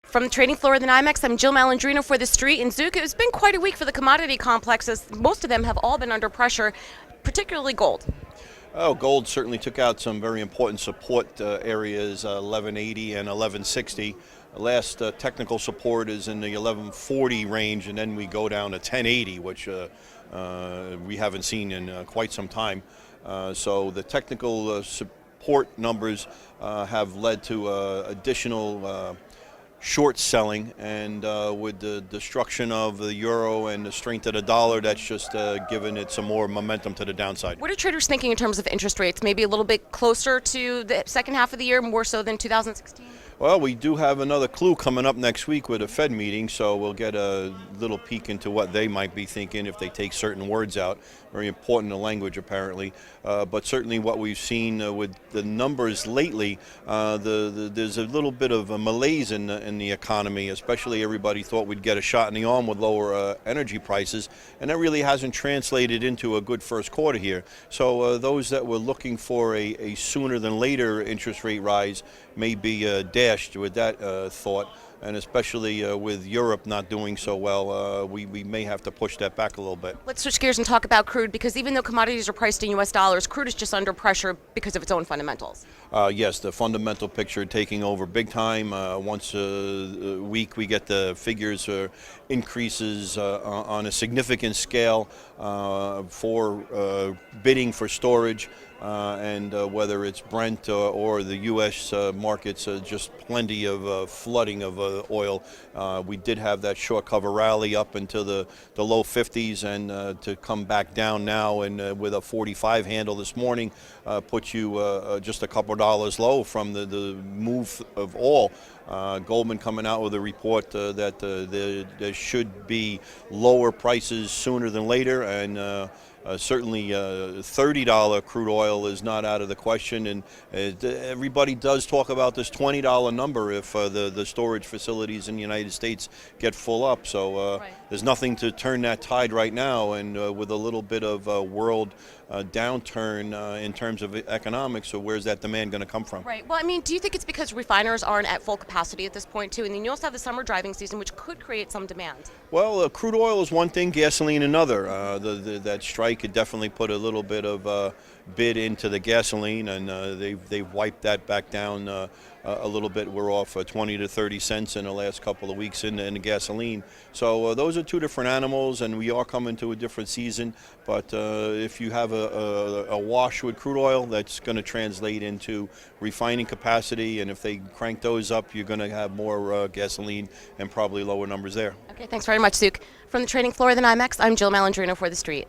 From the trading floor of the NYMEX, I'm Jill Malandrino for TheStreet. And Zuc, it's been quite a week for the commodity complexes. Most of them have all been under pressure, particularly gold. Oh, gold certainly took out some very important support areas, 1180 and 1160. Last technical support is in the 1140 range, and then we go down to 1080, which we haven't seen in quite some time. So the technical support numbers have led to additional short selling, and with the destruction of the euro and the strength of the dollar, that's just given it some more momentum to the downside. What are traders thinking in terms of interest rates? Maybe a little bit closer to the second half of the year, more so than 2016? Well, we do have another clue coming up next week with a Fed meeting, so we'll get a little peek into what they might be thinking if they take certain words out. Very important, the language apparently. But certainly what we've seen with the numbers lately, there's a little bit of a malaise in the economy, especially everybody thought we'd get a shot in the arm with lower energy prices, and that really hasn't translated into a good first quarter here. So those that were looking for a sooner than later interest rate rise may be dashed with that thought, and especially with Europe not doing so well, we may have to push that back a little bit. Let's switch gears and talk about crude, because even though commodities are priced in U.S. dollars, crude is just under pressure because of its own fundamentals. Yes, the fundamental picture taking over big time. Once a week we get the figures increases on a significant scale for bidding for storage. And whether it's Brent or the U.S. markets, just plenty of flooding of oil. We did have that short cover rally up into the low 50s, and to come back down now and with a 45 handle this morning puts you just a couple of dollars low from the move of oil. Goldman coming out with a report that there should be lower prices sooner than later, and certainly $30 crude oil is not out of the question, and everybody does talk about this $20 number if the storage facilities in the United States get full up. So right. There's nothing to turn that tide right now, and with a little bit of world downturn in terms of economics, so where's that demand going to come from? Right. Well, I mean, do you think it's because refiners aren't at full capacity at this point, too? And then you also have the summer driving season, which could create some demand. Well, crude oil is one thing, gasoline another. That strike could definitely put a little bit of bid into the gasoline, and they've wiped that back down a little bit. We're off 20 to 30 cents in the last couple of weeks in the gasoline. So those are two different animals, and we are coming to a different season. But if you have a wash with crude oil, that's going to translate into refining capacity, and if they crank those up, you're going to have more gasoline and probably lower numbers there. Okay, thanks very much, Zuc. From the trading floor of the NYMEX, I'm Jill Malandrino for TheStreet.